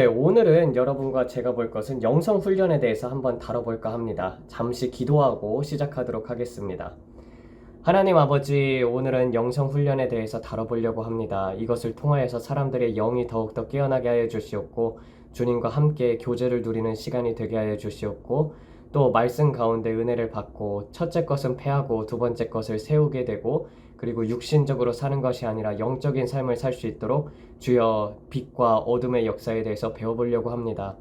네, 오늘은 여러분과 제가 볼 것은 영성 훈련에 대해서 한번 다뤄볼까 합니다. 잠시 기도하고 시작하도록 하겠습니다. 하나님 아버지, 오늘은 영성 훈련에 대해서 다뤄보려고 합니다. 이것을 통하여서 사람들의 영이 더욱더 깨어나게 하여 주시옵고, 주님과 함께 교제를 누리는 시간이 되게 하여 주시옵고, 또 말씀 가운데 은혜를 받고, 첫째 것은 패하고 두 번째 것을 세우게 되고, 그리고 육신적으로 사는 것이 아니라 영적인 삶을 살 수 있도록 주여 빛과 어둠의 역사에 대해서 배워보려고 합니다.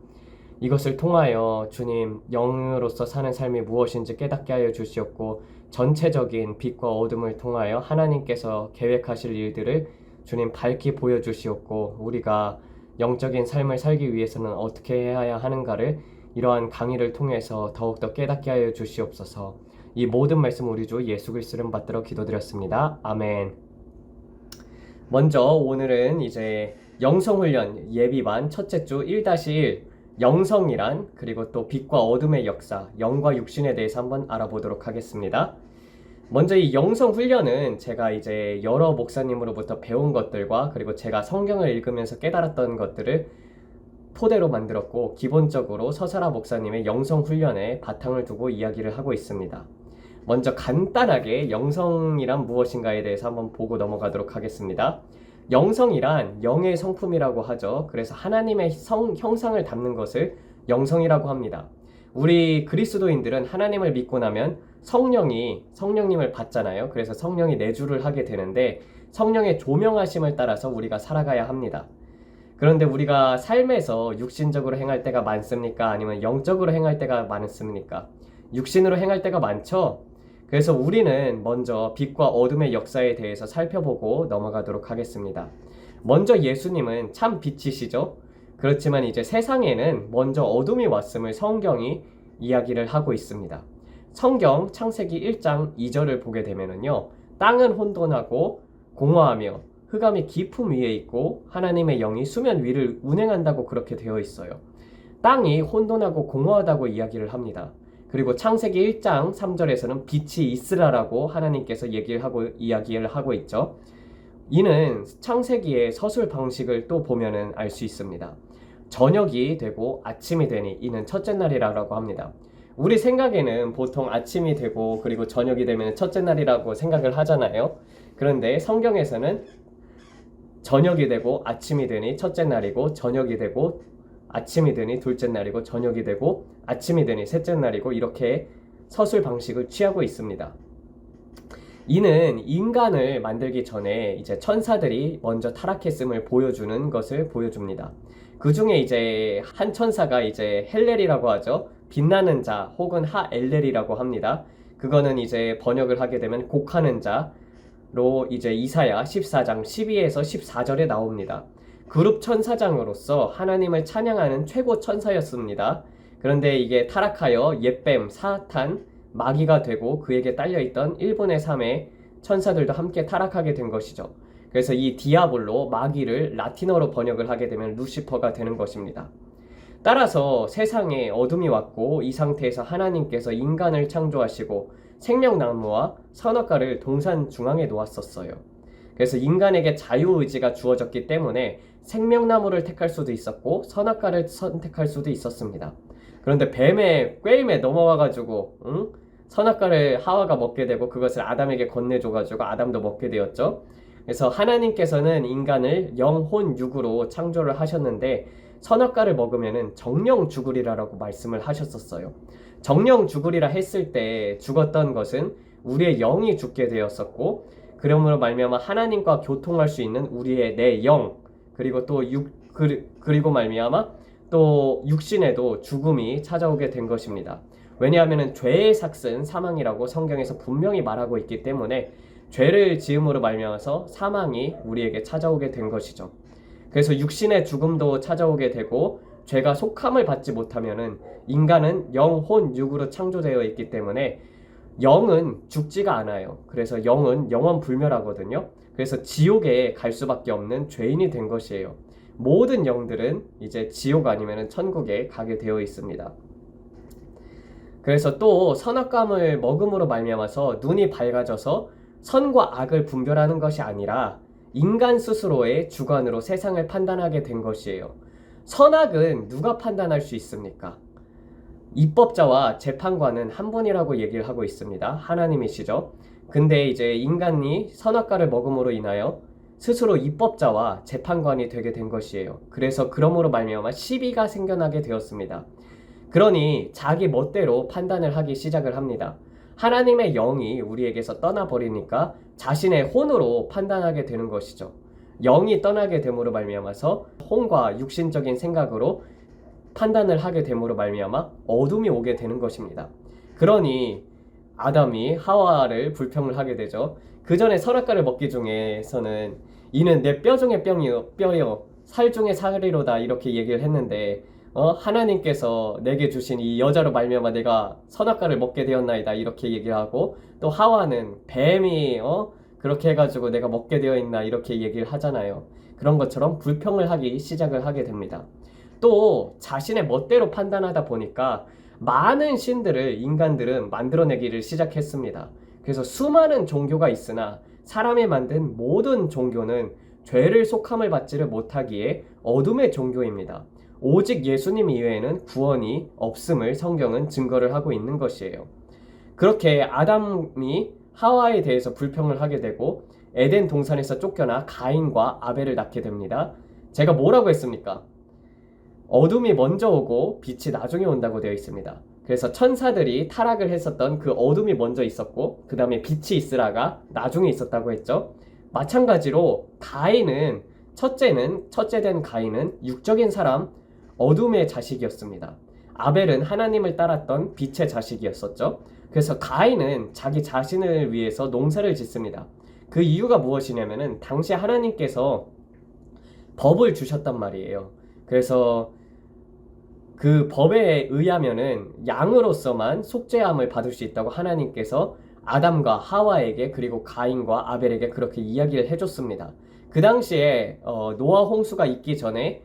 이것을 통하여 주님 영으로서 사는 삶이 무엇인지 깨닫게 하여 주시옵고, 전체적인 빛과 어둠을 통하여 하나님께서 계획하실 일들을 주님 밝히 보여주시옵고, 우리가 영적인 삶을 살기 위해서는 어떻게 해야 하는가를 이러한 강의를 통해서 더욱더 깨닫게 하여 주시옵소서. 이 모든 말씀 우리 주 예수 그리스도를 받들어 기도드렸습니다. 아멘. 먼저 오늘은 이제 영성훈련 예비반 첫째 주 1-1 영성이란, 그리고 또 빛과 어둠의 역사, 영과 육신에 대해서 한번 알아보도록 하겠습니다. 먼저 이 영성훈련은 제가 이제 여러 목사님으로부터 배운 것들과, 그리고 제가 성경을 읽으면서 깨달았던 것들을 토대로 만들었고, 기본적으로 서사라 목사님의 영성훈련에 바탕을 두고 이야기를 하고 있습니다. 먼저 간단하게 영성이란 무엇인가에 대해서 한번 보고 넘어가도록 하겠습니다. 영성이란 영의 성품이라고 하죠. 그래서 하나님의 형상을 담는 것을 영성이라고 합니다. 우리 그리스도인들은 하나님을 믿고 나면 성령님을 받잖아요. 그래서 성령이 내주를 하게 되는데, 성령의 조명하심을 따라서 우리가 살아가야 합니다. 그런데 우리가 삶에서 육신적으로 행할 때가 많습니까? 아니면 영적으로 행할 때가 많습니까? 육신으로 행할 때가 많죠? 그래서 우리는 먼저 빛과 어둠의 역사에 대해서 살펴보고 넘어가도록 하겠습니다. 먼저 예수님은 참 빛이시죠? 그렇지만 이제 세상에는 먼저 어둠이 왔음을 성경이 이야기를 하고 있습니다. 성경 창세기 1장 2절을 보게 되면은요, 땅은 혼돈하고 공허하며 흑암이 깊음 위에 있고 하나님의 영이 수면 위를 운행한다고 그렇게 되어 있어요. 땅이 혼돈하고 공허하다고 이야기를 합니다. 그리고 창세기 1장 3절에서는 빛이 있으라라고 하나님께서 이야기를 하고 있죠. 이는 창세기의 서술 방식을 또 보면은 알 수 있습니다. 저녁이 되고 아침이 되니 이는 첫째 날이라고 합니다. 우리 생각에는 보통 아침이 되고 그리고 저녁이 되면 첫째 날이라고 생각을 하잖아요. 그런데 성경에서는 저녁이 되고 아침이 되니 첫째 날이고, 저녁이 되고 아침이 되니 둘째 날이고, 저녁이 되고 아침이 되니 셋째 날이고, 이렇게 서술 방식을 취하고 있습니다. 이는 인간을 만들기 전에 이제 천사들이 먼저 타락했음을 보여주는 것을 보여줍니다. 그 중에 이제 한 천사가 이제 헬렐이라고 하죠. 빛나는 자 혹은 하엘렐이라고 합니다. 그거는 이제 번역을 하게 되면 곡하는 자로 이제 이사야 14장 12에서 14절에 나옵니다. 그룹 천사장으로서 하나님을 찬양하는 최고 천사였습니다. 그런데 이게 타락하여 옛뱀, 사탄, 마귀가 되고 그에게 딸려있던 1분의 3의 천사들도 함께 타락하게 된 것이죠. 그래서 이 디아블로, 마귀를 라틴어로 번역을 하게 되면 루시퍼가 되는 것입니다. 따라서 세상에 어둠이 왔고, 이 상태에서 하나님께서 인간을 창조하시고 생명나무와 선악과를 동산 중앙에 놓았었어요. 그래서 인간에게 자유의지가 주어졌기 때문에 생명나무를 택할 수도 있었고 선악과를 선택할 수도 있었습니다. 그런데 뱀의 꾀임에 넘어와가지고 선악과를 하와가 먹게 되고 그것을 아담에게 건네줘가지고 아담도 먹게 되었죠. 그래서 하나님께서는 인간을 영혼 육으로 창조를 하셨는데, 선악과를 먹으면은 정령 죽으리라고 말씀을 하셨었어요. 정령 죽으리라 했을 때 죽었던 것은 우리의 영이 죽게 되었었고, 그러므로 말미암아 하나님과 교통할 수 있는 우리의 내 영, 그리고 또 그리고 말미암아 또 육신에도 죽음이 찾아오게 된 것입니다. 왜냐하면 죄의 삭은 사망이라고 성경에서 분명히 말하고 있기 때문에 죄를 지음으로 말미암아서 사망이 우리에게 찾아오게 된 것이죠. 그래서 육신의 죽음도 찾아오게 되고, 죄가 속함을 받지 못하면은 인간은 영혼 육으로 창조되어 있기 때문에 영은 죽지가 않아요. 그래서 영은 영원 불멸하거든요. 그래서 지옥에 갈 수밖에 없는 죄인이 된 것이에요. 모든 영들은 이제 지옥 아니면 천국에 가게 되어 있습니다. 그래서 또 선악과를 먹음으로 말미암아서 눈이 밝아져서 선과 악을 분별하는 것이 아니라 인간 스스로의 주관으로 세상을 판단하게 된 것이에요. 선악은 누가 판단할 수 있습니까? 입법자와 재판관은 한 분이라고 얘기를 하고 있습니다. 하나님이시죠. 근데 이제 인간이 선악과를 먹음으로 인하여 스스로 입법자와 재판관이 되게 된 것이에요. 그래서 그러므로 말미암아 시비가 생겨나게 되었습니다. 그러니 자기 멋대로 판단을 하기 시작을 합니다. 하나님의 영이 우리에게서 떠나버리니까 자신의 혼으로 판단하게 되는 것이죠. 영이 떠나게 됨으로 말미암아서 혼과 육신적인 생각으로 판단을 하게 됨으로 말미암아 어둠이 오게 되는 것입니다. 그러니 아담이 하와를 불평을 하게 되죠. 그 전에 선악과를 먹기 중에서는 이는 내 뼈 중에 뼈여 살 중에 살이로다 이렇게 얘기를 했는데 하나님께서 내게 주신 이 여자로 말미암아 내가 선악과를 먹게 되었나이다 이렇게 얘기를 하고, 또 하와는 뱀이 그렇게 해가지고 내가 먹게 되어 있나 이렇게 얘기를 하잖아요. 그런 것처럼 불평을 하기 시작을 하게 됩니다. 또 자신의 멋대로 판단하다 보니까 많은 신들을 인간들은 만들어내기를 시작했습니다. 그래서 수많은 종교가 있으나 사람이 만든 모든 종교는 죄를 속함을 받지를 못하기에 어둠의 종교입니다. 오직 예수님 이외에는 구원이 없음을 성경은 증거를 하고 있는 것이에요. 그렇게 아담이 하와에 대해서 불평을 하게 되고 에덴 동산에서 쫓겨나 가인과 아벨을 낳게 됩니다. 제가 뭐라고 했습니까? 어둠이 먼저 오고 빛이 나중에 온다고 되어 있습니다. 그래서 천사들이 타락을 했었던 그 어둠이 먼저 있었고 그 다음에 빛이 있으라가 나중에 있었다고 했죠. 마찬가지로 가인은 첫째된 가인은 육적인 사람 어둠의 자식이었습니다. 아벨은 하나님을 따랐던 빛의 자식이었었죠. 그래서 가인은 자기 자신을 위해서 농사를 짓습니다. 그 이유가 무엇이냐면은 당시 하나님께서 법을 주셨단 말이에요. 그래서 그 법에 의하면은 양으로서만 속죄함을 받을 수 있다고 하나님께서 아담과 하와에게 그리고 가인과 아벨에게 그렇게 이야기를 해줬습니다. 그 당시에 노아 홍수가 있기 전에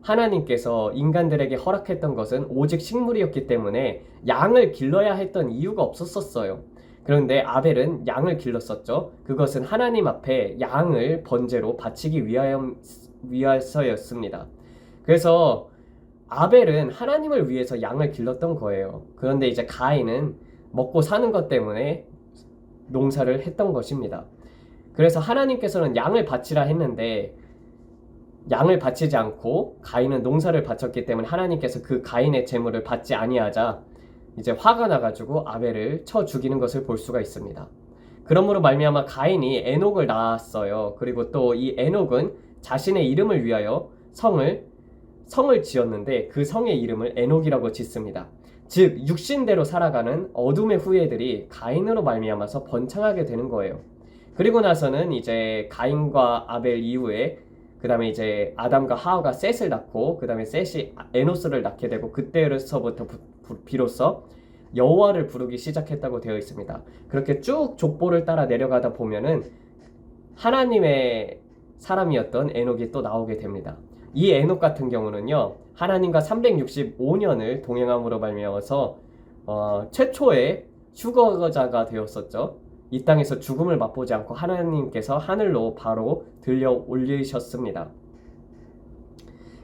하나님께서 인간들에게 허락했던 것은 오직 식물이었기 때문에 양을 길러야 했던 이유가 없었어요. 그런데 아벨은 양을 길렀었죠. 그것은 하나님 앞에 양을 번제로 바치기 위해서였습니다. 그래서 아벨은 하나님을 위해서 양을 길렀던 거예요. 그런데 이제 가인은 먹고 사는 것 때문에 농사를 했던 것입니다. 그래서 하나님께서는 양을 바치라 했는데 양을 바치지 않고 가인은 농사를 바쳤기 때문에 하나님께서 그 가인의 재물을 받지 아니하자 이제 화가 나가지고 아벨을 쳐 죽이는 것을 볼 수가 있습니다. 그러므로 말미암아 가인이 에녹을 낳았어요. 그리고 또 이 에녹은 자신의 이름을 위하여 성을 지었는데 그 성의 이름을 에녹이라고 짓습니다. 즉 육신대로 살아가는 어둠의 후예들이 가인으로 말미암아서 번창하게 되는 거예요. 그리고 나서는 이제 가인과 아벨 이후에 그 다음에 이제 아담과 하와가 셋을 낳고 그 다음에 셋이 에노스를 낳게 되고 그때로서부터 비로소 여호와를 부르기 시작했다고 되어 있습니다. 그렇게 쭉 족보를 따라 내려가다 보면은 하나님의 사람이었던 에녹이 또 나오게 됩니다. 이 에녹 같은 경우는요 하나님과 365년을 동행함으로 말미암아서 최초의 휴거자가 되었었죠. 이 땅에서 죽음을 맛보지 않고 하나님께서 하늘로 바로 들려 올리셨습니다.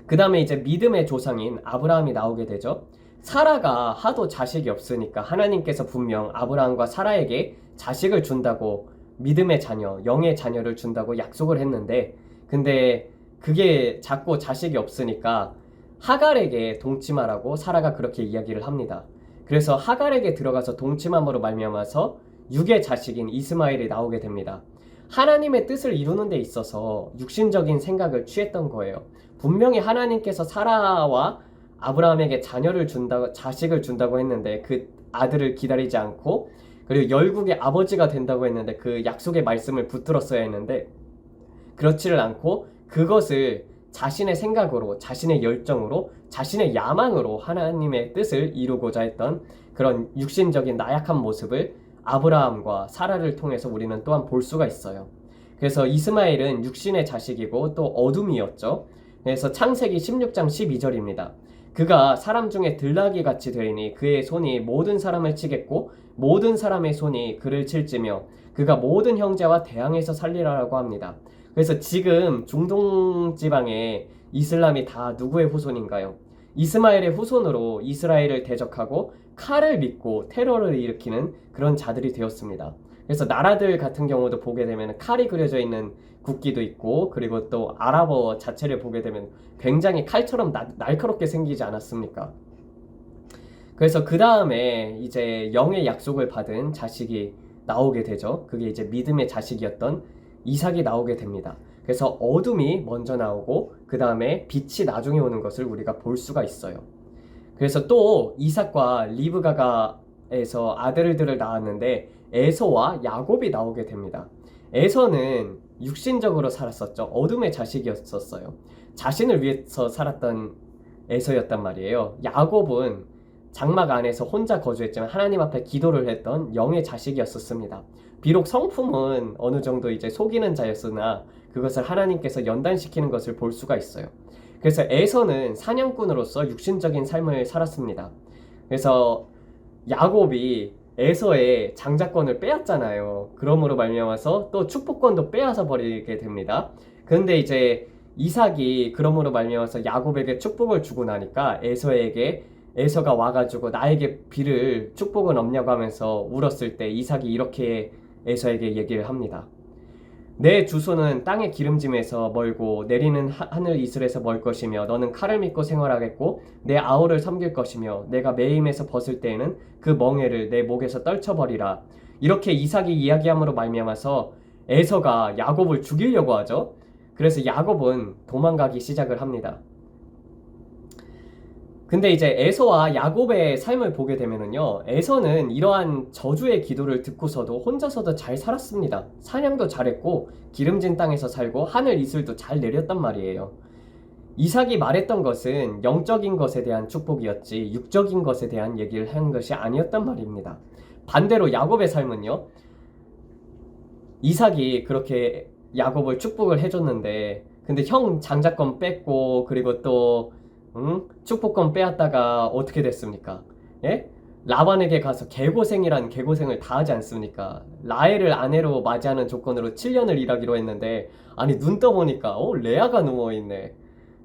그 다음에 이제 믿음의 조상인 아브라함이 나오게 되죠. 사라가 하도 자식이 없으니까 하나님께서 분명 아브라함과 사라에게 자식을 준다고, 믿음의 자녀, 영의 자녀를 준다고 약속을 했는데, 근데 그게 자꾸 자식이 없으니까 하갈에게 동침하라고 사라가 그렇게 이야기를 합니다. 그래서 하갈에게 들어가서 동침함으로 말미암아서 육의 자식인 이스마엘이 나오게 됩니다. 하나님의 뜻을 이루는 데 있어서 육신적인 생각을 취했던 거예요. 분명히 하나님께서 사라와 아브라함에게 자식을 준다고 했는데 그 아들을 기다리지 않고, 그리고 열국의 아버지가 된다고 했는데 그 약속의 말씀을 붙들었어야 했는데 그렇지를 않고 그것을 자신의 생각으로, 자신의 열정으로, 자신의 야망으로 하나님의 뜻을 이루고자 했던 그런 육신적인 나약한 모습을 아브라함과 사라를 통해서 우리는 또한 볼 수가 있어요. 그래서 이스마엘은 육신의 자식이고 또 어둠이었죠. 그래서 창세기 16장 12절입니다. 그가 사람 중에 들나귀 같이 되리니 그의 손이 모든 사람을 치겠고 모든 사람의 손이 그를 칠지며 그가 모든 형제와 대항해서 살리라라고 합니다. 그래서 지금 중동 지방에 이슬람이 다 누구의 후손인가요? 이스마엘의 후손으로 이스라엘을 대적하고 칼을 믿고 테러를 일으키는 그런 자들이 되었습니다. 그래서 나라들 같은 경우도 보게 되면 칼이 그려져 있는 국기도 있고, 그리고 또 아랍어 자체를 보게 되면 굉장히 칼처럼 날카롭게 생기지 않았습니까? 그래서 그 다음에 이제 영의 약속을 받은 자식이 나오게 되죠. 그게 이제 믿음의 자식이었던 이삭이 나오게 됩니다. 그래서 어둠이 먼저 나오고 그 다음에 빛이 나중에 오는 것을 우리가 볼 수가 있어요. 그래서 또 이삭과 리브가가에서 아들들을 낳았는데 에서와 야곱이 나오게 됩니다. 에서는 육신적으로 살았었죠. 어둠의 자식이었었어요. 자신을 위해서 살았던 에서였단 말이에요. 야곱은 장막 안에서 혼자 거주했지만 하나님 앞에 기도를 했던 영의 자식이었었습니다. 비록 성품은 어느 정도 이제 속이는 자였으나 그것을 하나님께서 연단시키는 것을 볼 수가 있어요. 그래서 에서는 사냥꾼으로서 육신적인 삶을 살았습니다. 그래서 야곱이 에서의 장자권을 빼앗잖아요. 그러므로 말미암아서 또 축복권도 빼앗아 버리게 됩니다. 그런데 이제 이삭이 그러므로 말미암아서 야곱에게 축복을 주고 나니까 에서가 와가지고 나에게 빌을 축복은 없냐고 하면서 울었을 때 이삭이 이렇게 에서에게 얘기를 합니다. 내 주소는 땅의 기름짐에서 멀고 내리는 하늘 이슬에서 멀 것이며 너는 칼을 믿고 생활하겠고 내 아우를 섬길 것이며 내가 매임에서 벗을 때에는 그 멍에를 내 목에서 떨쳐버리라. 이렇게 이삭이 이야기함으로 말미암아서 에서가 야곱을 죽이려고 하죠. 그래서 야곱은 도망가기 시작을 합니다. 근데 이제 에서와 야곱의 삶을 보게 되면은요, 에서는 이러한 저주의 기도를 듣고서도 혼자서도 잘 살았습니다. 사냥도 잘했고 기름진 땅에서 살고 하늘 이슬도 잘 내렸단 말이에요. 이삭이 말했던 것은 영적인 것에 대한 축복이었지 육적인 것에 대한 얘기를 한 것이 아니었단 말입니다. 반대로 야곱의 삶은요, 이삭이 그렇게 야곱을 축복을 해줬는데 근데 형 장자권 뺐고 그리고 또 축복권 빼앗다가 어떻게 됐습니까? 예? 라반에게 가서 개고생이란 개고생을 다 하지 않습니까? 라헬을 아내로 맞이하는 조건으로 7년을 일하기로 했는데 아니 눈 떠보니까 레아가 누워있네.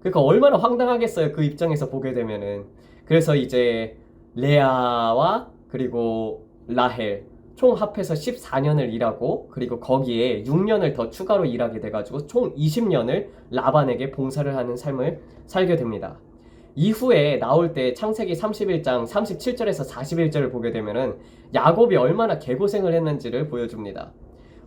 그러니까 얼마나 황당하겠어요, 그 입장에서 보게 되면은. 그래서 이제 레아와 그리고 라헬 총 합해서 14년을 일하고 그리고 거기에 6년을 더 추가로 일하게 돼가지고 총 20년을 라반에게 봉사를 하는 삶을 살게 됩니다. 이후에 나올 때 창세기 31장 37절에서 41절을 보게 되면은 야곱이 얼마나 개고생을 했는지를 보여줍니다.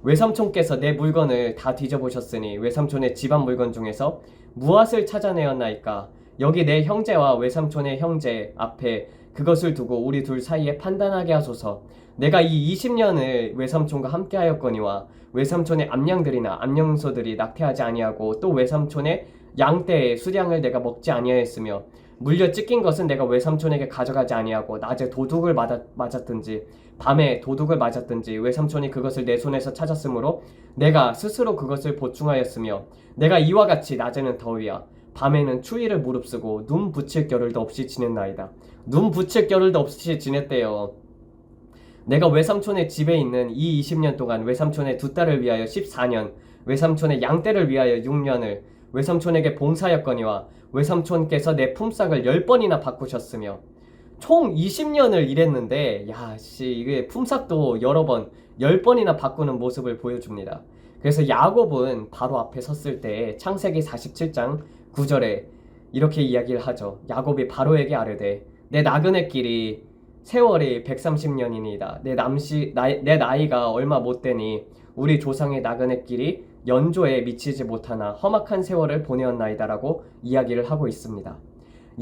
외삼촌께서 내 물건을 다 뒤져보셨으니 외삼촌의 집안 물건 중에서 무엇을 찾아내었나이까? 여기 내 형제와 외삼촌의 형제 앞에 그것을 두고 우리 둘 사이에 판단하게 하소서. 내가 이 20년을 외삼촌과 함께 하였거니와 외삼촌의 암양들이나 암양소들이 낙태하지 아니하고 또 외삼촌의 양떼의 수량을 내가 먹지 아니하였으며 물려 찢긴 것은 내가 외삼촌에게 가져가지 아니하고 낮에 도둑을 맞았든지 밤에 도둑을 맞았든지 외삼촌이 그것을 내 손에서 찾았으므로 내가 스스로 그것을 보충하였으며 내가 이와 같이 낮에는 더위야 밤에는 추위를 무릅쓰고 눈 붙일 겨를도 없이 지냈나이다. 눈 붙일 겨를도 없이 지냈대요. 내가 외삼촌의 집에 있는 이 20년 동안 외삼촌의 두 딸을 위하여 14년, 외삼촌의 양떼를 위하여 6년을 외삼촌에게 봉사하였거니와 외삼촌께서 내 품삯을 10번이나 바꾸셨으며 총 20년을 일했는데 이게 품삯도 여러 번 10번이나 바꾸는 모습을 보여줍니다. 그래서 야곱은 바로 앞에 섰을 때 창세기 47장 9절에 이렇게 이야기를 하죠. 야곱이 바로에게 아뢰되 내 나그네 길이 세월이 130년이니이다. 내 나이가 얼마 못되니 우리 조상의 나그네 길이 연조에 미치지 못하나 험악한 세월을 보내었나이다라고 이야기를 하고 있습니다.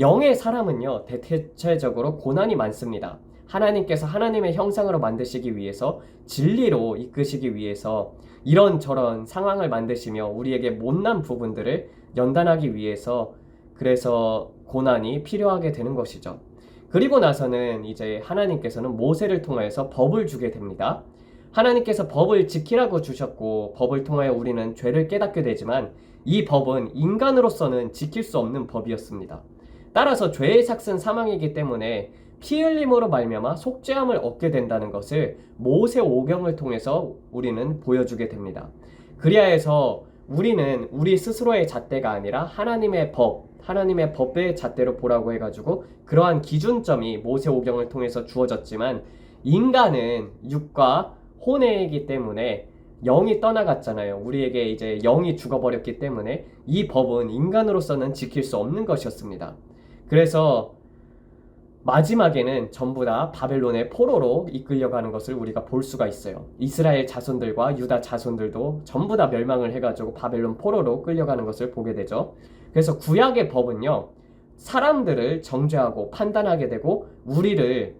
영의 사람은요, 대체적으로 고난이 많습니다. 하나님께서 하나님의 형상으로 만드시기 위해서 진리로 이끄시기 위해서 이런저런 상황을 만드시며 우리에게 못난 부분들을 연단하기 위해서 그래서 고난이 필요하게 되는 것이죠. 그리고 나서는 이제 하나님께서는 모세를 통하여서 법을 주게 됩니다. 하나님께서 법을 지키라고 주셨고 법을 통하여 우리는 죄를 깨닫게 되지만 이 법은 인간으로서는 지킬 수 없는 법이었습니다. 따라서 죄의 삭은 사망이기 때문에 피 흘림으로 말미암아 속죄함을 얻게 된다는 것을 모세 오경을 통해서 우리는 보여주게 됩니다. 그리하여서 우리는 우리 스스로의 잣대가 아니라 하나님의 법, 하나님의 법의 잣대로 보라고 해가지고 그러한 기준점이 모세오경을 통해서 주어졌지만 인간은 육과 혼애이기 때문에 영이 떠나갔잖아요. 우리에게 이제 영이 죽어버렸기 때문에 이 법은 인간으로서는 지킬 수 없는 것이었습니다. 그래서 마지막에는 전부 다 바벨론의 포로로 이끌려가는 것을 우리가 볼 수가 있어요. 이스라엘 자손들과 유다 자손들도 전부 다 멸망을 해가지고 바벨론 포로로 끌려가는 것을 보게 되죠. 그래서 구약의 법은요, 사람들을 정죄하고 판단하게 되고 우리를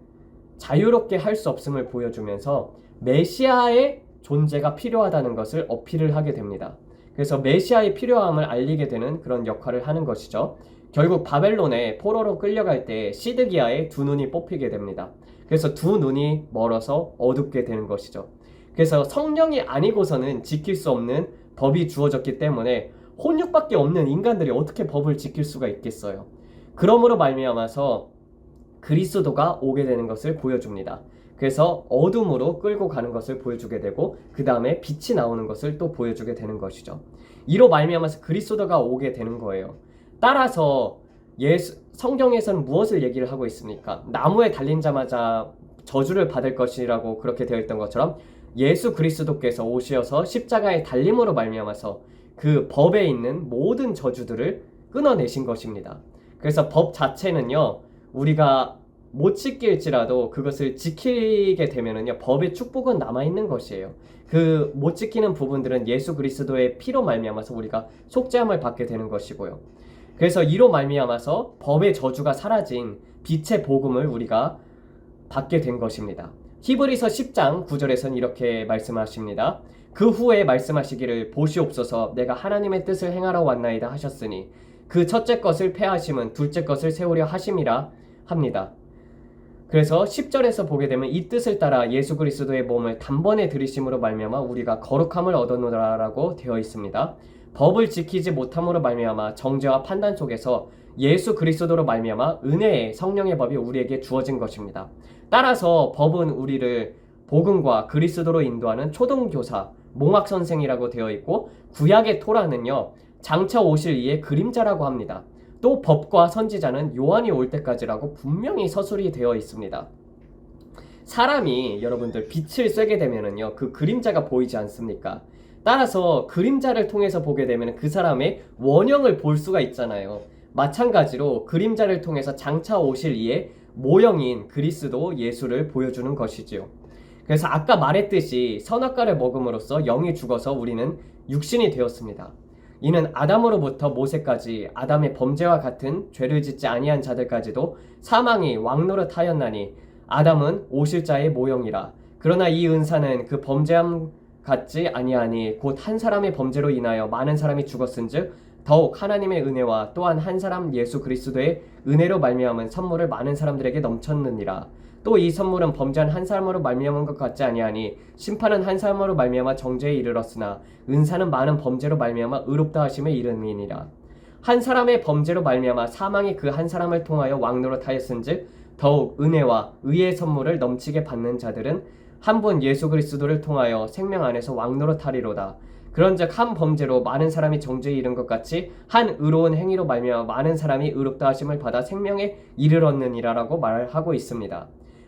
자유롭게 할 수 없음을 보여주면서 메시아의 존재가 필요하다는 것을 어필을 하게 됩니다. 그래서 메시아의 필요함을 알리게 되는 그런 역할을 하는 것이죠. 결국 바벨론에 포로로 끌려갈 때 시드기야의 두 눈이 뽑히게 됩니다. 그래서 두 눈이 멀어서 어둡게 되는 것이죠. 그래서 성령이 아니고서는 지킬 수 없는 법이 주어졌기 때문에 혼육밖에 없는 인간들이 어떻게 법을 지킬 수가 있겠어요. 그러므로 말미암아서 그리스도가 오게 되는 것을 보여줍니다. 그래서 어둠으로 끌고 가는 것을 보여주게 되고 그 다음에 빛이 나오는 것을 또 보여주게 되는 것이죠. 이로 말미암아서 그리스도가 오게 되는 거예요. 따라서 성경에서는 무엇을 얘기를 하고 있습니까? 나무에 달린 자마자 저주를 받을 것이라고 그렇게 되어 있던 것처럼 예수 그리스도께서 오셔서 십자가에 달림으로 말미암아서 그 법에 있는 모든 저주들을 끊어내신 것입니다. 그래서 법 자체는요, 우리가 못 지킬지라도 그것을 지키게 되면은요, 법의 축복은 남아있는 것이에요. 그 못 지키는 부분들은 예수 그리스도의 피로 말미암아서 우리가 속죄함을 받게 되는 것이고요. 그래서 이로 말미암아서 법의 저주가 사라진 빛의 복음을 우리가 받게 된 것입니다. 히브리서 10장 9절에서는 이렇게 말씀하십니다. 그 후에 말씀하시기를 보시옵소서 내가 하나님의 뜻을 행하러 왔나이다 하셨으니 그 첫째 것을 폐하심은 둘째 것을 세우려 하심이라 합니다. 그래서 10절에서 보게 되면 이 뜻을 따라 예수 그리스도의 몸을 단번에 들이심으로 말미암아 우리가 거룩함을 얻어노라라고 되어 있습니다. 법을 지키지 못함으로 말미암아 정죄와 판단 속에서 예수 그리스도로 말미암아 은혜의 성령의 법이 우리에게 주어진 것입니다. 따라서 법은 우리를 복음과 그리스도로 인도하는 초등교사, 몽학선생이라고 되어 있고 구약의 토라는요 장차 오실 이의 그림자라고 합니다. 또 법과 선지자는 요한이 올 때까지라고 분명히 서술이 되어 있습니다. 사람이 여러분들 빛을 쐬게 되면은요 그 그림자가 보이지 않습니까? 따라서 그림자를 통해서 보게 되면 그 사람의 원형을 볼 수가 있잖아요. 마찬가지로 그림자를 통해서 장차 오실 이의 모형인 그리스도 예수를 보여주는 것이지요. 그래서 아까 말했듯이 선악과를 먹음으로써 영이 죽어서 우리는 육신이 되었습니다. 이는 아담으로부터 모세까지 아담의 범죄와 같은 죄를 짓지 아니한 자들까지도 사망이 왕노릇하였나니 아담은 오실 자의 모형이라. 그러나 이 은사는 그 범죄함 같지 아니하니 곧 한 사람의 범죄로 인하여 많은 사람이 죽었은즉 더욱 하나님의 은혜와 또한 한 사람 예수 그리스도의 은혜로 말미암은 선물을 많은 사람들에게 넘쳤느니라. 또 이 선물은 범죄한 한 사람으로 말미암은 것 같지 아니하니 심판은 한 사람으로 말미암아 정죄에 이르렀으나 은사는 많은 범죄로 말미암아 의롭다 하심에 이름이니라. 한 사람의 범죄로 말미암아 사망이 그 한 사람을 통하여 왕노릇하였은즉 더욱 은혜와 의의 선물을 넘치게 받는 자들은 한 분 예수 그리스도를 통하여 생명 안에서 왕노릇하리로다. 그런즉 한 범죄로 많은 사람이 정죄에 이른 것 같이 한 의로운 행위로 말미암아 많은 사람이 의롭다 하심을 받아 생명에 이르렀느니라라고 말하고 있습니다.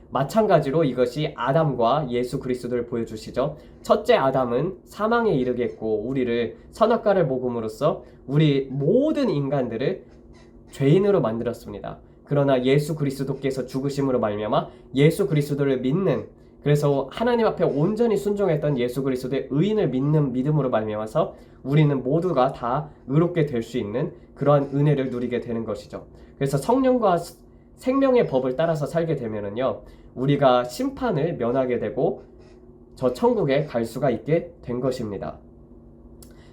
마찬가지로 이것이 아담과 예수 그리스도를 보여주시죠. 첫째 아담은 사망에 이르겠고 우리를 선악과를 먹음으로써 우리 모든 인간들을 죄인으로 만들었습니다. 그러나 예수 그리스도께서 죽으심으로 말미암아 예수 그리스도를 믿는, 그래서 하나님 앞에 온전히 순종했던 예수 그리스도의 의인을 믿는 믿음으로 말미암아서 우리는 모두가 다 의롭게 될 수 있는 그러한 은혜를 누리게 되는 것이죠. 그래서 성령과 생명의 법을 따라서 살게 되면은요 우리가 심판을 면하게 되고 저 천국에 갈 수가 있게 된 것입니다.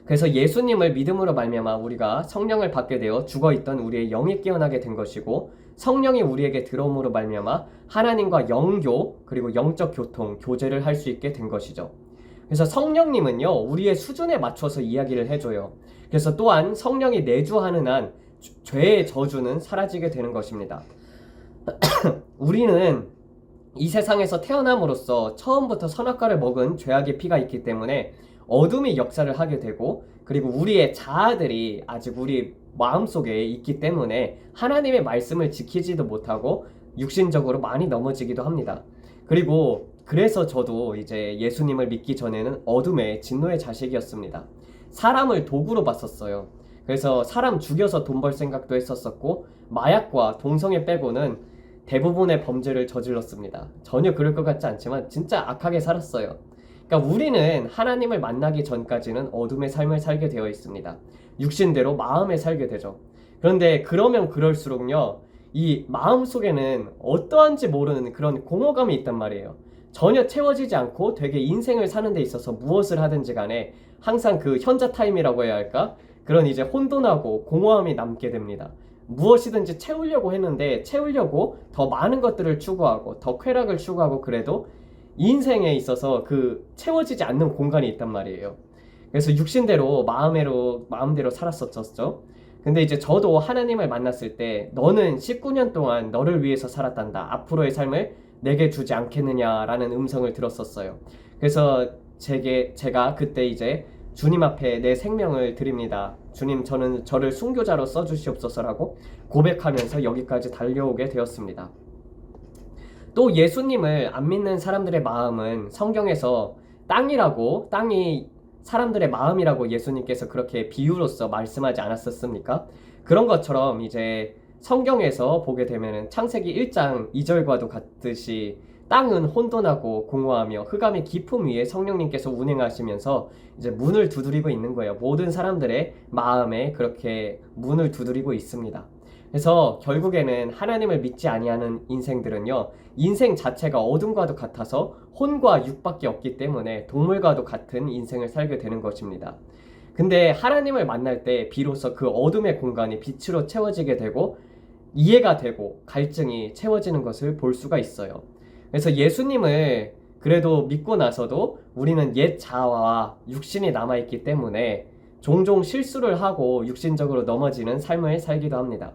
그래서 예수님을 믿음으로 말미암아 우리가 성령을 받게 되어 죽어있던 우리의 영이 깨어나게 된 것이고 성령이 우리에게 들어옴으로 말미암아 하나님과 영교 그리고 영적 교통, 교제를 할 수 있게 된 것이죠. 그래서 성령님은요 우리의 수준에 맞춰서 이야기를 해줘요. 그래서 또한 성령이 내주하는 한 죄의 저주는 사라지게 되는 것입니다. 우리는 이 세상에서 태어남으로써 처음부터 선악과를 먹은 죄악의 피가 있기 때문에 어둠이 역사를 하게 되고, 그리고 우리의 자아들이 아직 우리 마음속에 있기 때문에 하나님의 말씀을 지키지도 못하고 육신적으로 많이 넘어지기도 합니다. 그리고 그래서 저도 이제 예수님을 믿기 전에는 어둠의 진노의 자식이었습니다. 사람을 도구로 봤었어요. 그래서 사람 죽여서 돈 벌 생각도 했었었고, 마약과 동성애 빼고는 대부분의 범죄를 저질렀습니다. 전혀 그럴 것 같지 않지만 진짜 악하게 살았어요. 그러니까 우리는 하나님을 만나기 전까지는 어둠의 삶을 살게 되어 있습니다. 육신대로 마음에 살게 되죠. 그런데 그러면 그럴수록요, 이 마음 속에는 어떠한지 모르는 그런 공허감이 있단 말이에요. 전혀 채워지지 않고 되게 인생을 사는 데 있어서 무엇을 하든지 간에 항상 그 현자 타임이라고 해야 할까? 그런 이제 혼돈하고 공허함이 남게 됩니다. 무엇이든지 채우려고 했는데 채우려고 더 많은 것들을 추구하고 더 쾌락을 추구하고 그래도 인생에 있어서 그 채워지지 않는 공간이 있단 말이에요. 그래서 육신대로 마음대로 살았었죠. 근데 이제 저도 하나님을 만났을 때 너는 19년 동안 너를 위해서 살았단다. 앞으로의 삶을 내게 주지 않겠느냐라는 음성을 들었었어요. 그래서 제가 그때 이제 주님 앞에 내 생명을 드립니다. 주님, 저를 순교자로 써주시옵소서라고 고백하면서 여기까지 달려오게 되었습니다. 또 예수님을 안 믿는 사람들의 마음은 성경에서 땅이 사람들의 마음이라고 예수님께서 그렇게 비유로서 말씀하지 않았었습니까? 그런 것처럼 이제 성경에서 보게 되면은 창세기 1장 2절과도 같듯이 땅은 혼돈하고 공허하며 흑암의 깊음 위에 성령님께서 운행하시면서 이제 문을 두드리고 있는 거예요. 모든 사람들의 마음에 그렇게 문을 두드리고 있습니다. 그래서 결국에는 하나님을 믿지 아니하는 인생들은요, 인생 자체가 어둠과도 같아서 혼과 육밖에 없기 때문에 동물과도 같은 인생을 살게 되는 것입니다. 근데 하나님을 만날 때 비로소 그 어둠의 공간이 빛으로 채워지게 되고 이해가 되고 갈증이 채워지는 것을 볼 수가 있어요. 그래서 예수님을 그래도 믿고 나서도 우리는 옛 자아와 육신이 남아있기 때문에 종종 실수를 하고 육신적으로 넘어지는 삶을 살기도 합니다.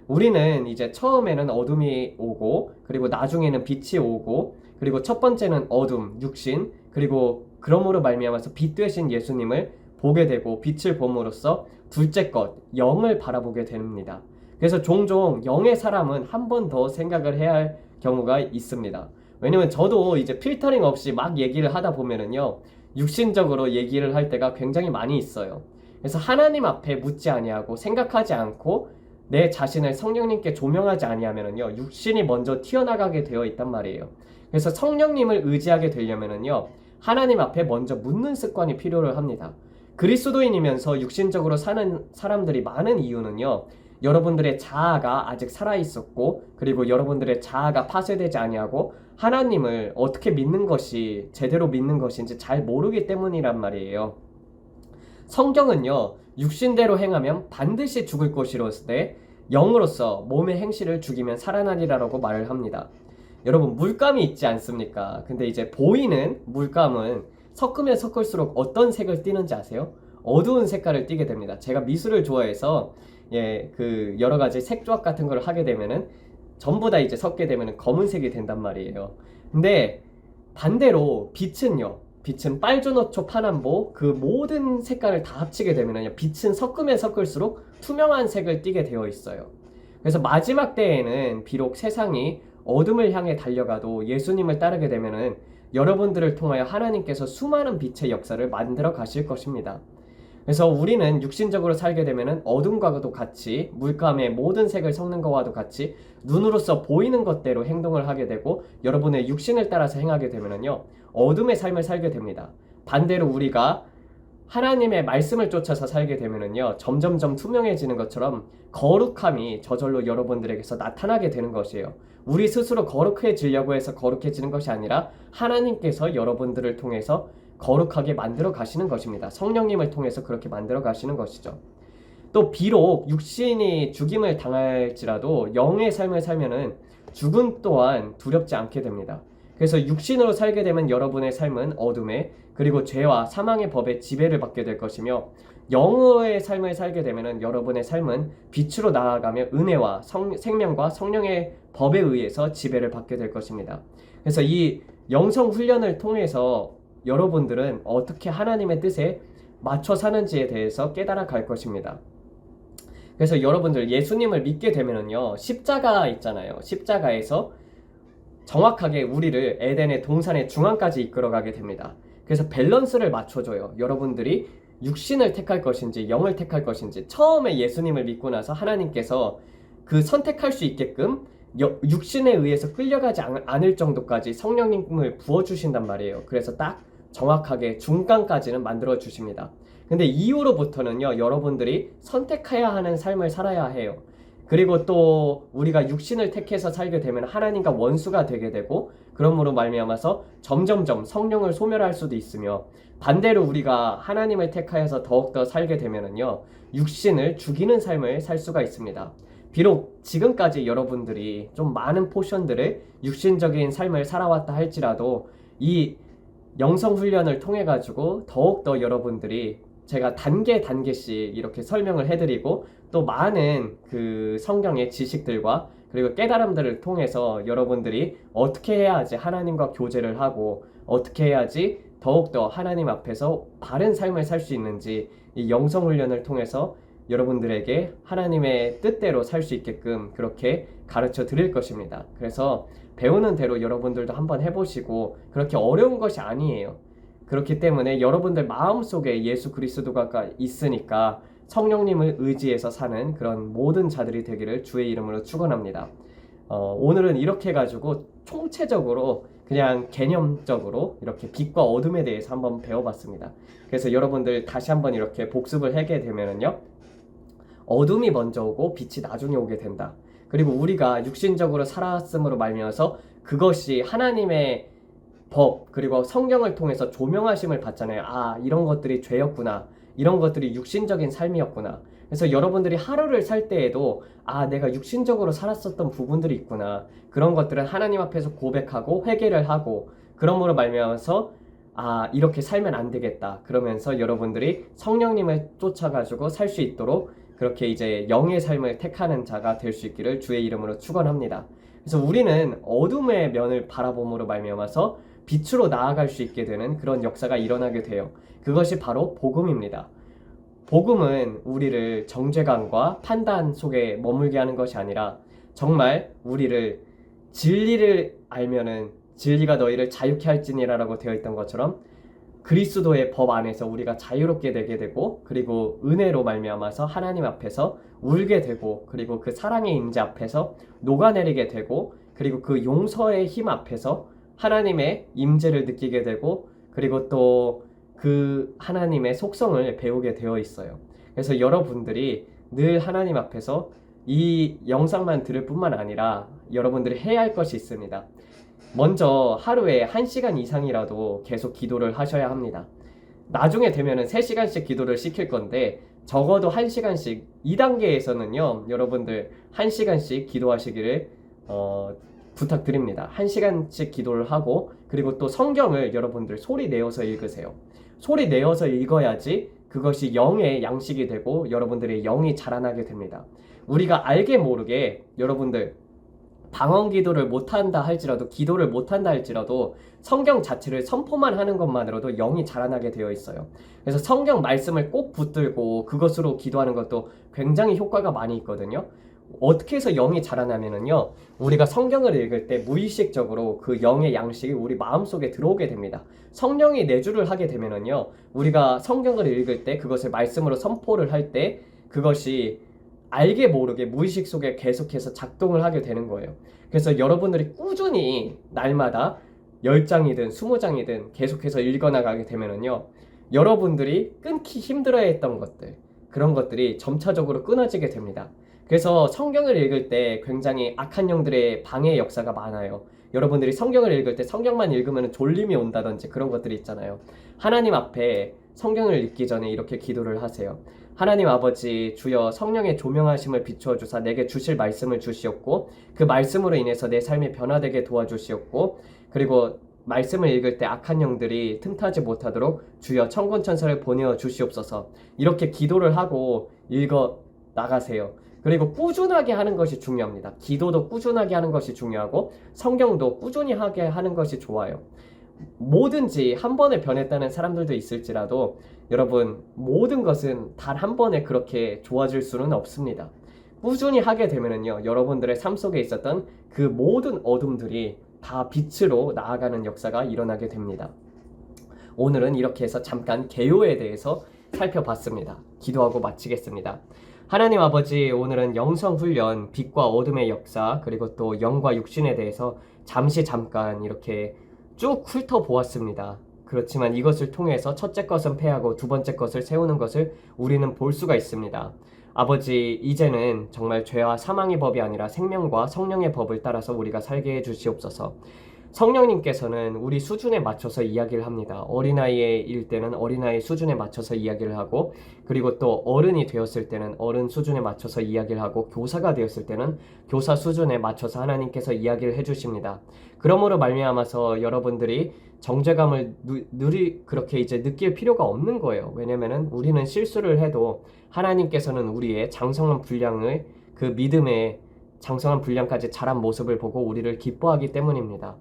우리는 이제 처음에는 어둠이 오고, 그리고 나중에는 빛이 오고, 그리고 첫 번째는 어둠, 육신, 그리고 그러므로 말미암아서 빛 되신 예수님을 보게 되고 빛을 봄으로써 둘째 것, 영을 바라보게 됩니다. 그래서 종종 영의 사람은 한 번 더 생각을 해야 할 경우가 있습니다. 왜냐면 저도 이제 필터링 없이 막 얘기를 하다 보면은요, 육신적으로 얘기를 할 때가 굉장히 많이 있어요. 그래서 하나님 앞에 묻지 아니하고 생각하지 않고 내 자신을 성령님께 조명하지 아니하면은요, 육신이 먼저 튀어나가게 되어 있단 말이에요. 그래서 성령님을 의지하게 되려면은요, 하나님 앞에 먼저 묻는 습관이 필요를 합니다. 그리스도인이면서 육신적으로 사는 사람들이 많은 이유는요, 여러분들의 자아가 아직 살아있었고, 그리고 여러분들의 자아가 파쇄되지 아니하고 하나님을 어떻게 믿는 것이 제대로 믿는 것인지 잘 모르기 때문이란 말이에요. 성경은요, 육신대로 행하면 반드시 죽을 것이로되 영으로서 몸의 행실을 죽이면 살아나리라고 말을 합니다. 여러분, 물감이 있지 않습니까? 근데 이제 보이는 물감은 섞으면 섞을수록 어떤 색을 띠는지 아세요? 어두운 색깔을 띠게 됩니다. 제가 미술을 좋아해서 그 여러 가지 색조합 같은 걸 하게 되면은 전부 다 이제 섞게 되면은 검은색이 된단 말이에요. 근데 반대로 빛은 빨주노초 파남보 그 모든 색깔을 다 합치게 되면은 빛은 섞으면 섞을수록 투명한 색을 띠게 되어 있어요. 그래서 마지막 때에는 비록 세상이 어둠을 향해 달려가도 예수님을 따르게 되면은 여러분들을 통하여 하나님께서 수많은 빛의 역사를 만들어 가실 것입니다. 그래서 우리는 육신적으로 살게 되면은 어둠과도 같이 물감의 모든 색을 섞는 것과도 같이 눈으로서 보이는 것대로 행동을 하게 되고 여러분의 육신을 따라서 행하게 되면은요, 어둠의 삶을 살게 됩니다. 반대로 우리가 하나님의 말씀을 쫓아서 살게 되면은요, 점점점 투명해지는 것처럼 거룩함이 저절로 여러분들에게서 나타나게 되는 것이에요. 우리 스스로 거룩해지려고 해서 거룩해지는 것이 아니라 하나님께서 여러분들을 통해서 거룩하게 만들어 가시는 것입니다. 성령님을 통해서 그렇게 만들어 가시는 것이죠. 또 비록 육신이 죽임을 당할지라도 영의 삶을 살면은 죽음 또한 두렵지 않게 됩니다. 그래서 육신으로 살게 되면 여러분의 삶은 어둠에, 그리고 죄와 사망의 법에 지배를 받게 될 것이며, 영의 삶을 살게 되면 여러분의 삶은 빛으로 나아가며 은혜와 생명과 성령의 법에 의해서 지배를 받게 될 것입니다. 그래서 이 영성 훈련을 통해서 여러분들은 어떻게 하나님의 뜻에 맞춰 사는지에 대해서 깨달아 갈 것입니다. 그래서 여러분들 예수님을 믿게 되면은요, 십자가 있잖아요. 십자가에서 정확하게 우리를 에덴의 동산의 중앙까지 이끌어가게 됩니다. 그래서 밸런스를 맞춰줘요. 여러분들이 육신을 택할 것인지 영을 택할 것인지. 처음에 예수님을 믿고 나서 하나님께서 그 선택할 수 있게끔 육신에 의해서 끌려가지 않을 정도까지 성령님을 부어주신단 말이에요. 그래서 딱 정확하게 중간까지는 만들어 주십니다. 근데 이후로부터는요, 여러분들이 선택해야 하는 삶을 살아야 해요. 그리고 또 우리가 육신을 택해서 살게 되면 하나님과 원수가 되게 되고, 그러므로 말미암아서 점점점 성령을 소멸할 수도 있으며, 반대로 우리가 하나님을 택하여서 더욱더 살게 되면은요, 육신을 죽이는 삶을 살 수가 있습니다. 비록 지금까지 여러분들이 좀 많은 포션들을 육신적인 삶을 살아왔다 할지라도 이 영성 훈련을 통해 가지고 더욱더 여러분들이 제가 단계씩 이렇게 설명을 해드리고 또 많은 그 성경의 지식들과 그리고 깨달음들을 통해서 여러분들이 어떻게 해야지 하나님과 교제를 하고 어떻게 해야지 더욱더 하나님 앞에서 바른 삶을 살 수 있는지 이 영성 훈련을 통해서 여러분들에게 하나님의 뜻대로 살 수 있게끔 그렇게 가르쳐 드릴 것입니다. 그래서 배우는 대로 여러분들도 한번 해보시고 그렇게 어려운 것이 아니에요. 그렇기 때문에 여러분들 마음속에 예수 그리스도가 있으니까 성령님을 의지해서 사는 그런 모든 자들이 되기를 주의 이름으로 축원합니다. 오늘은 이렇게 해가지고 총체적으로 그냥 개념적으로 이렇게 빛과 어둠에 대해서 한번 배워봤습니다. 그래서 여러분들 다시 한번 이렇게 복습을 하게 되면은요, 어둠이 먼저 오고 빛이 나중에 오게 된다. 그리고 우리가 육신적으로 살았음으로 말미암아서 그것이 하나님의 법 그리고 성경을 통해서 조명하심을 받잖아요. 아, 이런 것들이 죄였구나. 이런 것들이 육신적인 삶이었구나. 그래서 여러분들이 하루를 살 때에도 아, 내가 육신적으로 살았었던 부분들이 있구나. 그런 것들은 하나님 앞에서 고백하고 회개를 하고 그러므로 말미암아서 아, 이렇게 살면 안 되겠다. 그러면서 여러분들이 성령님을 쫓아가지고 살 수 있도록 그렇게 이제 영의 삶을 택하는 자가 될 수 있기를 주의 이름으로 축원합니다. 그래서 우리는 어둠의 면을 바라봄으로 말미암아서 빛으로 나아갈 수 있게 되는 그런 역사가 일어나게 돼요. 그것이 바로 복음입니다. 복음은 우리를 정죄감과 판단 속에 머물게 하는 것이 아니라 정말 우리를 진리를 알면은 진리가 너희를 자유케 할지니라라고 되어 있던 것처럼 그리스도의 법 안에서 우리가 자유롭게 되게 되고 그리고 은혜로 말미암아서 하나님 앞에서 울게 되고 그리고 그 사랑의 임재 앞에서 녹아내리게 되고 그리고 그 용서의 힘 앞에서 하나님의 임재를 느끼게 되고 그리고 또 그 하나님의 속성을 배우게 되어 있어요. 그래서 여러분들이 늘 하나님 앞에서 이 영상만 들을 뿐만 아니라 여러분들이 해야 할 것이 있습니다. 먼저 하루에 1시간 이상이라도 계속 기도를 하셔야 합니다. 나중에 되면은 3시간씩 기도를 시킬 건데 적어도 1시간씩 2단계에서는요 여러분들 1시간씩 기도하시기를 부탁드립니다. 1시간씩 기도를 하고 그리고 또 성경을 여러분들 소리 내어서 읽으세요. 소리 내어서 읽어야지 그것이 영의 양식이 되고 여러분들의 영이 자라나게 됩니다. 우리가 알게 모르게 여러분들 방언 기도를 못한다 할지라도 기도를 못한다 할지라도 성경 자체를 선포만 하는 것만으로도 영이 자라나게 되어 있어요. 그래서 성경 말씀을 꼭 붙들고 그것으로 기도하는 것도 굉장히 효과가 많이 있거든요. 어떻게 해서 영이 자라나면은요 우리가 성경을 읽을 때 무의식적으로 그 영의 양식이 우리 마음속에 들어오게 됩니다. 성령이 내주를 하게 되면은요 우리가 성경을 읽을 때 그것을 말씀으로 선포를 할 때 그것이 알게 모르게 무의식 속에 계속해서 작동을 하게 되는 거예요. 그래서 여러분들이 꾸준히 날마다 10장이든 20장이든 계속해서 읽어나가게 되면은요 여러분들이 끊기 힘들어했던 것들 그런 것들이 점차적으로 끊어지게 됩니다. 그래서 성경을 읽을 때 굉장히 악한 영들의 방해 역사가 많아요. 여러분들이 성경을 읽을 때 성경만 읽으면 졸림이 온다든지 그런 것들이 있잖아요. 하나님 앞에 성경을 읽기 전에 이렇게 기도를 하세요. 하나님 아버지 주여 성령의 조명하심을 비추어 주사 내게 주실 말씀을 주시옵고 그 말씀으로 인해서 내 삶이 변화되게 도와주시옵고 그리고 말씀을 읽을 때 악한 영들이 틈타지 못하도록 주여 천군천사를 보내어 주시옵소서. 이렇게 기도를 하고 읽어 나가세요. 그리고 꾸준하게 하는 것이 중요합니다. 기도도 꾸준하게 하는 것이 중요하고 성경도 꾸준히 하게 하는 것이 좋아요. 뭐든지 한 번에 변했다는 사람들도 있을지라도 여러분 모든 것은 단 한 번에 그렇게 좋아질 수는 없습니다. 꾸준히 하게 되면은요 여러분들의 삶 속에 있었던 그 모든 어둠들이 다 빛으로 나아가는 역사가 일어나게 됩니다. 오늘은 이렇게 해서 잠깐 계요에 대해서 살펴봤습니다. 기도하고 마치겠습니다. 하나님 아버지, 오늘은 영성훈련, 빛과 어둠의 역사, 그리고 또 영과 육신에 대해서 잠깐 이렇게 쭉 훑어보았습니다. 그렇지만 이것을 통해서 첫째 것은 패하고 두 번째 것을 세우는 것을 우리는 볼 수가 있습니다. 아버지, 이제는 정말 죄와 사망의 법이 아니라 생명과 성령의 법을 따라서 우리가 살게 해주시옵소서. 성령님께서는 우리 수준에 맞춰서 이야기를 합니다. 어린아이일 때는 어린아이 수준에 맞춰서 이야기를 하고, 그리고 또 어른이 되었을 때는 어른 수준에 맞춰서 이야기를 하고, 교사가 되었을 때는 교사 수준에 맞춰서 하나님께서 이야기를 해주십니다. 그러므로 말미암아서 여러분들이 정죄감을 그렇게 이제 느낄 필요가 없는 거예요. 왜냐면은 우리는 실수를 해도 하나님께서는 우리의 장성한 분량을, 그 믿음의 장성한 분량까지 자란 모습을 보고 우리를 기뻐하기 때문입니다.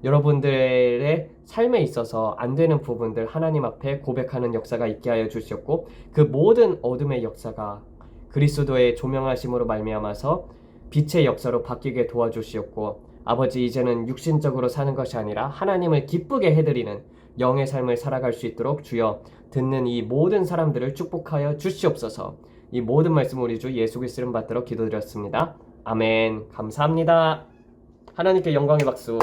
여러분들의 삶에 있어서 안 되는 부분들 하나님 앞에 고백하는 역사가 있게 하여 주셨고, 그 모든 어둠의 역사가 그리스도의 조명하심으로 말미암아서 빛의 역사로 바뀌게 도와주시었고, 아버지, 이제는 육신적으로 사는 것이 아니라 하나님을 기쁘게 해드리는 영의 삶을 살아갈 수 있도록 주여 듣는 이 모든 사람들을 축복하여 주시옵소서. 이 모든 말씀 우리 주 예수 그리스도를 받들어 기도드렸습니다. 아멘. 감사합니다. 하나님께 영광의 박수.